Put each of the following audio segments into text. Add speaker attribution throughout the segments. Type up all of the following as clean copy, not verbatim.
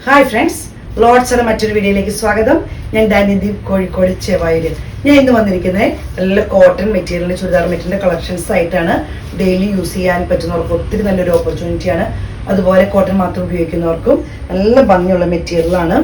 Speaker 1: Hi friends, ലോഡ്സിന്റെ മറ്റൊരു വീഡിയോയിലേക്ക് സ്വാഗതം. ഞാൻ ഡാനിദീപ്, കോഴിക്കോട് ചെവായൂര്. ഞാൻ ഇന്ന് വന്നിരിക്കുന്നത് നല്ല കോട്ടൺ മെറ്റീരിയലിന്റെ ചുരിദാർ മെറ്റീരിയലിന്റെ കളക്ഷൻസ് ആയിട്ടാണ്. ഡെയിലി യൂസ് ചെയ്യാൻ പറ്റുന്നവർക്ക് ഒത്തിരി നല്ലൊരു ഓപ്പർച്യൂണിറ്റിയാണ്. അതുപോലെ കോട്ടൺ മാത്രം ഉപയോഗിക്കുന്നവർക്കും നല്ല ഭംഗിയുള്ള മെറ്റീരിയലാണ്,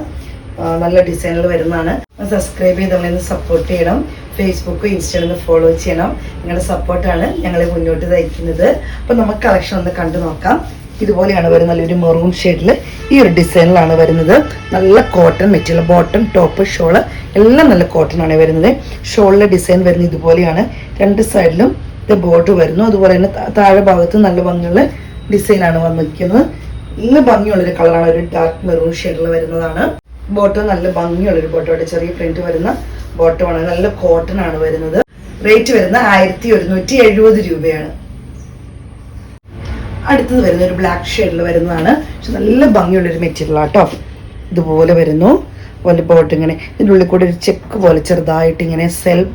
Speaker 1: നല്ല ഡിസൈനിൽ വരുന്നതാണ്. സബ്സ്ക്രൈബ് ചെയ്ത് നമ്മളെ സപ്പോർട്ട് ചെയ്യണം. ഫേസ്ബുക്ക്, ഇൻസ്റ്റയിൽ ഫോളോ ചെയ്യണം. നിങ്ങളുടെ സപ്പോർട്ടാണ് ഞങ്ങളെ മുന്നോട്ട് നയിക്കുന്നത്. അപ്പോൾ നമുക്ക് കളക്ഷൻ ഒന്ന് കണ്ടു നോക്കാം. ഇതുപോലെയാണ് വരുന്നത്. നല്ലൊരു മെറൂൺ ഷെയ്ഡിൽ ഈ ഒരു ഡിസൈനിലാണ് വരുന്നത്. നല്ല cotton material, bottom, top, shawl എല്ലാം നല്ല കോട്ടൺ ആണ് വരുന്നത്. ഷോളിലെ ഡിസൈൻ വരുന്നത് ഇതുപോലെയാണ്. രണ്ട് സൈഡിലും ഇത് ബോർഡർ വരുന്നു. അതുപോലെ തന്നെ താഴെ ഭാഗത്ത് നല്ല ഭംഗിയുള്ള ഡിസൈനാണ് വന്നിരിക്കുന്നത്. നല്ല ഭംഗിയുള്ളൊരു കളറാണ്, ഒരു ഡാർക്ക് മെറൂൺ ഷെയ്ഡിൽ വരുന്നതാണ്. ബോട്ടം നല്ല ഭംഗിയുള്ളൊരു ബോട്ടം, ചെറിയ പ്രിന്റ് വരുന്ന ബോട്ടമാണ്. നല്ല കോട്ടൺ ആണ് വരുന്നത്. റേറ്റ് വരുന്നത് 1170 രൂപയാണ്. അടുത്തത് വരുന്ന ഒരു ബ്ലാക്ക് ഷെയ്ഡിൽ വരുന്നതാണ്. പക്ഷെ നല്ല ഭംഗിയുള്ളൊരു മെറ്റീരിയൽ ആട്ടോ. ഇതുപോലെ വരുന്നു. അതുപോലെ ബോട്ട് ഇങ്ങനെ ഇതിൻ്റെ ഉള്ളിൽ കൂടെ ഒരു ചെക്ക് പോലെ ചെറുതായിട്ട് ഇങ്ങനെ സെൽഫ്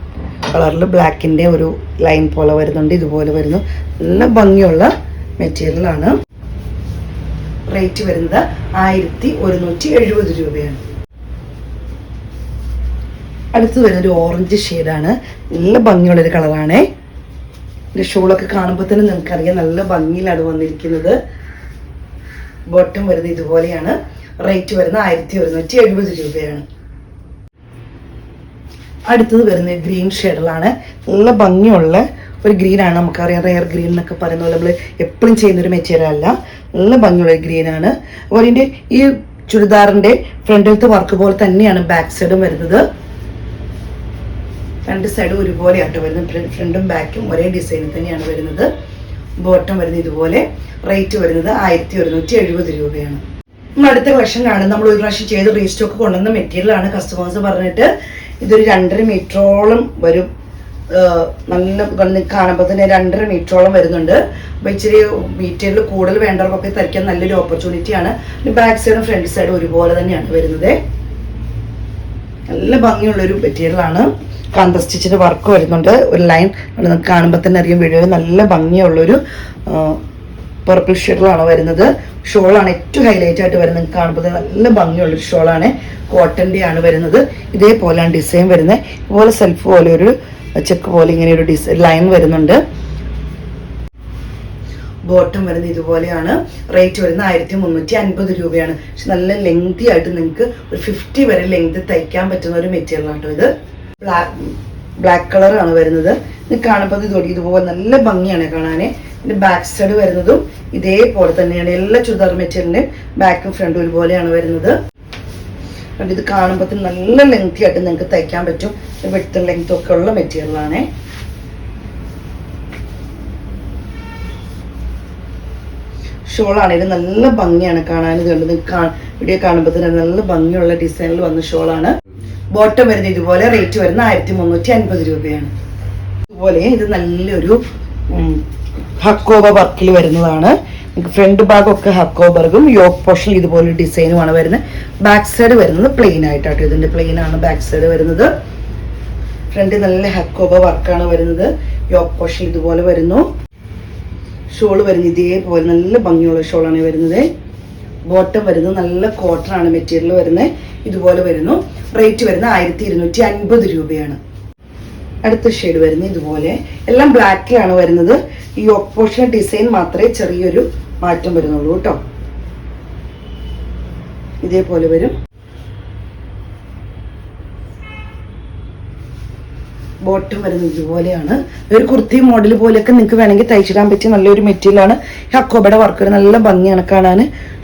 Speaker 1: കളറിൽ ബ്ലാക്കിൻ്റെ ഒരു ലൈൻ പോലെ വരുന്നുണ്ട്. ഇതുപോലെ വരുന്നു. നല്ല ഭംഗിയുള്ള മെറ്റീരിയലാണ്. റേറ്റ് വരുന്നത് 1170 രൂപയാണ്. അടുത്തത് വരുന്നൊരു ഓറഞ്ച് ഷെയ്ഡാണ്. നല്ല ഭംഗിയുള്ളൊരു കളറാണേ. ഇതിൻ്റെ ഷോളൊക്കെ കാണുമ്പോൾ തന്നെ നിങ്ങൾക്കറിയാം നല്ല ഭംഗിയിലാണ് വന്നിരിക്കുന്നത്. ബോട്ടം വരുന്നത് ഇതുപോലെയാണ്. റേറ്റ് വരുന്നത് 1170 രൂപയാണ്. അടുത്തത് വരുന്നത് ഗ്രീൻ ഷെയ്ഡിലാണ്. നല്ല ഭംഗിയുള്ള ഒരു ഗ്രീനാണ്. നമുക്കറിയാം റെയർ ഗ്രീൻ എന്നൊക്കെ പറയുന്ന പോലെ നമ്മൾ എപ്പോഴും ചെയ്യുന്നൊരു മെറ്റീരിയൽ അല്ല. നല്ല ഭംഗിയുള്ള ഗ്രീനാണ്. അപ്പോൾ ഇതിൻ്റെ ഈ ചുരിദാറിൻ്റെ ഫ്രണ്ടിലത്തെ വർക്ക് പോലെ തന്നെയാണ് ബാക്ക് സൈഡും വരുന്നത്. രണ്ട് സൈഡും ഒരുപോലെ ആട്ടോ വരുന്നത്. ഫ്രണ്ടും ബാക്കും ഒരേ ഡിസൈനിൽ തന്നെയാണ് വരുന്നത്. ബോട്ടം വരുന്നത് ഇതുപോലെ. റേറ്റ് വരുന്നത് 1170 രൂപയാണ്. നമ്മൾ അടുത്ത കളക്ഷൻ കാണുന്നത് നമ്മൾ ഒരു പ്രാവശ്യം ചെയ്ത് റീസ്റ്റോക്ക് കൊണ്ടുവന്ന മെറ്റീരിയലാണ്. കസ്റ്റമേഴ്സ് പറഞ്ഞിട്ട് ഇതൊരു 2.5 മീറ്ററോളം വരും. നല്ല കാണുമ്പോൾ തന്നെ 2.5 മീറ്ററോളം വരുന്നുണ്ട്. അപ്പോൾ ഇച്ചിരി മെറ്റീരിയൽ കൂടുതൽ വേണ്ടവർക്കൊക്കെ തയ്ക്കാൻ നല്ലൊരു ഓപ്പർച്യൂണിറ്റിയാണ്. ബാക്ക് സൈഡും ഫ്രണ്ട് സൈഡും ഒരുപോലെ തന്നെയാണ് വരുന്നത്. നല്ല ഭംഗിയുള്ളൊരു മെറ്റീരിയലാണ്. കാന്ത സ്റ്റിച്ചിന്റെ വർക്ക് വരുന്നുണ്ട്. ഒരു ലൈൻ കാണുമ്പോൾ തന്നെ അറിയാം വീഡിയോ. നല്ല ഭംഗിയുള്ളൊരു പർപ്പിൾ ഷെയ്ഡിലാണ് വരുന്നത്. ഷോളാണ് ഏറ്റവും ഹൈലൈറ്റ് ആയിട്ട് വരുന്നത്. കാണുമ്പോൾ നല്ല ഭംഗിയുള്ളൊരു ഷോളാണ്. കോട്ടൻ്റെ ആണ് വരുന്നത്. ഇതേപോലെയാണ് ഡിസൈൻ വരുന്നത്. ഇതുപോലെ സെൽഫ് പോലെ ഒരു ചെക്ക് പോലെ ഇങ്ങനെ ഒരു ഡിസൈൻ ലൈൻ വരുന്നുണ്ട്. ബോട്ടം വരുന്നത് ഇതുപോലെയാണ്. റേറ്റ് വരുന്നത് 1350 രൂപയാണ്. പക്ഷെ നല്ല ലെങ്തി ആയിട്ട് നിങ്ങൾക്ക് ഒരു 50 വരെ ലെങ്ത് തയ്ക്കാൻ പറ്റുന്ന ഒരു മെറ്റീരിയൽ ആട്ടോ ഇത്. ബ്ലാക്ക് കളറാണ് വരുന്നത്. ഇത് കാണുമ്പോൾ ഇതുപോലെ നല്ല ഭംഗിയാണ് കാണാൻ. ഇതിന്റെ ബാക്ക് സൈഡ് വരുന്നതും ഇതേപോലെ തന്നെയാണ്. എല്ലാ ചുരിദാർ മെറ്റീരിയലിന്റെയും ബാക്കും ഫ്രണ്ടും ഒരുപോലെയാണ് വരുന്നത്. ഇത് കാണുമ്പോൾ നല്ല ലെങ്തി ആയിട്ട് നിങ്ങൾക്ക് തയ്ക്കാൻ പറ്റും. വെട്ടും ലെങ്ത്തും ഒക്കെ ഉള്ള മെറ്റീരിയലാണ്. ഷോളാണെങ്കിലും നല്ല ഭംഗിയാണ് കാണാൻ. ഇതുകൊണ്ട് വീഡിയോ കാണുമ്പോൾ തന്നെ നല്ല ഭംഗിയുള്ള ഡിസൈനിൽ വന്ന ഷോളാണ്. ബോട്ടം വരുന്നത് ഇതുപോലെ. റേറ്റ് വരുന്നത് 1350 രൂപയാണ്. ഇതുപോലെ ഇത് നല്ലൊരു ഹക്കോബ വർക്കിൽ വരുന്നതാണ്. ഫ്രണ്ട് ഭാഗമൊക്കെ ഹക്കോബർഗും യോക്ക് പോർഷൻ ഇതുപോലെ ഡിസൈനുമാണ് വരുന്നത്. ബാക്ക് സൈഡ് വരുന്നത് പ്ലെയിൻ ആയിട്ടാട്ടോ. ഇതിന്റെ പ്ലെയിൻ ആണ് ബാക്ക് സൈഡ് വരുന്നത്. ഫ്രണ്ട് നല്ല ഹക്കോബ വർക്കാണ് വരുന്നത്. യോക്ക് പോർഷൻ ഇതുപോലെ വരുന്നു. ഷോള് വരുന്നത് ഇതേപോലെ നല്ല ഭംഗിയുള്ള ഷോളാണ് വരുന്നത്. ബോട്ടം വരുന്നത് നല്ല കോട്ടൺ ആണ് മെറ്റീരിയൽ വരുന്നത്. ഇതുപോലെ വരുന്നു. റേറ്റ് വരുന്നത് 1250 രൂപയാണ്. അടുത്ത ഷെയ്ഡ് വരുന്നത് ഇതുപോലെ. എല്ലാം ബ്ലാക്കിലാണ് വരുന്നത്. ഈ ഓപ്പോഷൻ ഡിസൈൻ മാത്രമേ ചെറിയൊരു മാറ്റം വരുന്നുള്ളൂ കേട്ടോ. ഇതേപോലെ വരും. ബോട്ടം വരുന്നത് ഇതുപോലെയാണ്. ഒരു കുർത്തി മോഡൽ പോലെയൊക്കെ നിങ്ങൾക്ക് വേണമെങ്കിൽ തയ്ച്ചിടാൻ പറ്റിയ നല്ലൊരു മെറ്റീരിയലാണ്. ഹക്കോബയുടെ വർക്ക് നല്ല ഭംഗിയാണ് കാണാൻ.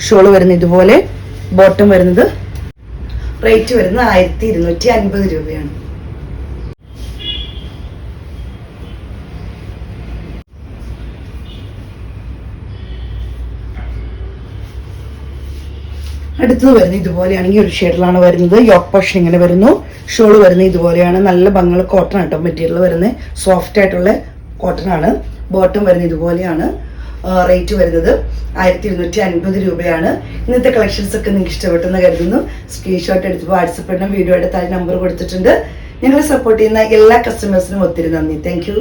Speaker 1: ഷോള് വരുന്നത് ഇതുപോലെ. ബോട്ടം വരുന്നത്. റേറ്റ് വരുന്നത് 1250 രൂപയാണ്. അടുത്തത് വരുന്നത് ഇതുപോലെയാണെങ്കിൽ ഒരു ഷെയ്ഡിലാണ് വരുന്നത്. യോക്ക് പോർഷൻ ഇങ്ങനെ വരുന്നു. ഷോള് വരുന്നത് ഇതുപോലെയാണ്. നല്ല ഭംഗിയുള്ള കോട്ടൺ ആട്ടോ മെറ്റീരിയൽ വരുന്നത്. സോഫ്റ്റ് ആയിട്ടുള്ള കോട്ടൺ ആണ്. ബോട്ടം വരുന്നത് ഇതുപോലെയാണ്. റേറ്റ് വരുന്നത് 1250 രൂപയാണ്. ഇന്നത്തെ കളക്ഷൻസ് ഒക്കെ നിങ്ങൾക്ക് ഇഷ്ടപ്പെട്ടെന്ന് കരുതുന്നു. സ്ക്രീൻഷോട്ട് എടുത്ത് വാട്സപ്പ് ഇടുന്ന വീഡിയോയുടെ താഴെ നമ്പർ കൊടുത്തിട്ടുണ്ട്. ഞങ്ങളെ സപ്പോർട്ട് ചെയ്യുന്ന എല്ലാ കസ്റ്റമേഴ്സിനും ഒത്തിരി നന്ദി. Thank you.